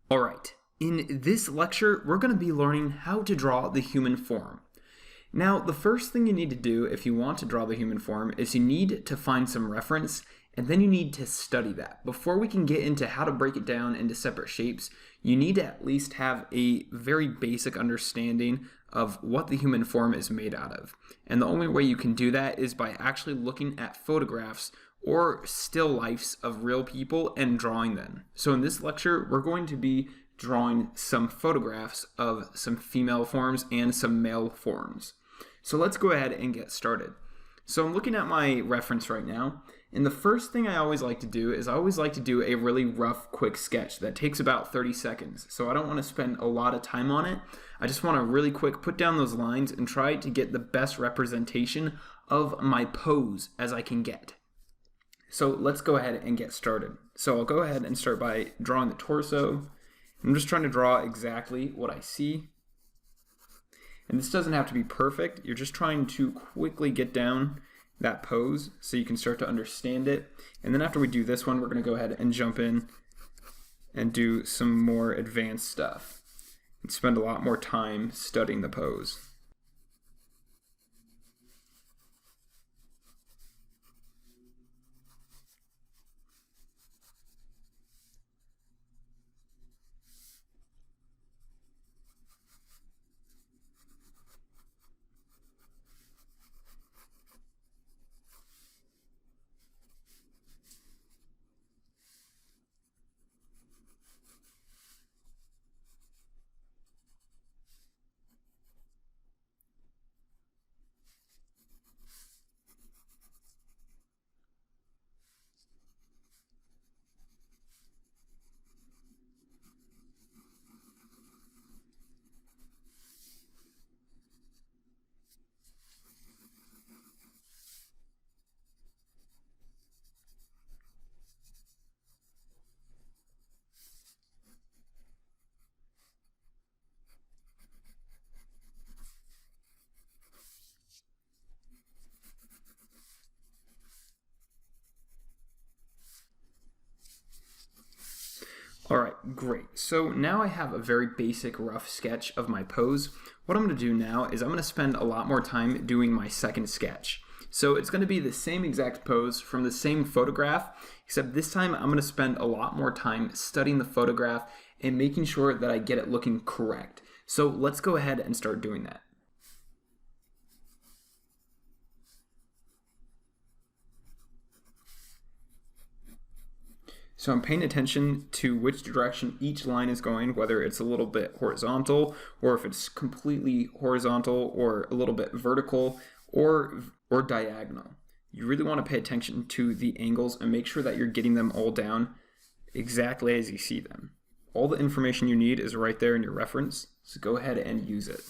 All right, in this lecture, we're going to be learning how to draw the human form. Now, the first thing you need to do if you want to draw the human form is you need to find some reference, and then you need to study that. Before we can get into how to break it down into separate shapes, you need to at least have a very basic understanding of what the human form is made out of. And the only way you can do that is by actually looking at photographs or still lifes of real people and drawing them. So in this lecture, we're going to be drawing some photographs of some female forms and some male forms. So let's go ahead and get started. So I'm looking at my reference right now, and the first thing I always like to do is I always like to do a really rough, quick sketch that takes about 30 seconds. So I don't want to spend a lot of time on it. I just want to really quick put down those lines and try to get the best representation of my pose as I can get. So let's go ahead and get started. So I'll go ahead and start by drawing the torso. I'm just trying to draw exactly what I see. And this doesn't have to be perfect. You're just trying to quickly get down that pose so you can start to understand it. And then after we do this one, we're going to go ahead and jump in and do some more advanced stuff and spend a lot more time studying the pose. All right, great. So now I have a very basic rough sketch of my pose. What I'm going to do now is I'm going to spend a lot more time doing my second sketch. So it's going to be the same exact pose from the same photograph, except this time I'm going to spend a lot more time studying the photograph and making sure that I get it looking correct. So let's go ahead and start doing that. So I'm paying attention to which direction each line is going, whether it's a little bit horizontal or if it's completely horizontal or a little bit vertical or diagonal. You really want to pay attention to the angles and make sure that you're getting them all down exactly as you see them. All the information you need is right there in your reference, so go ahead and use it.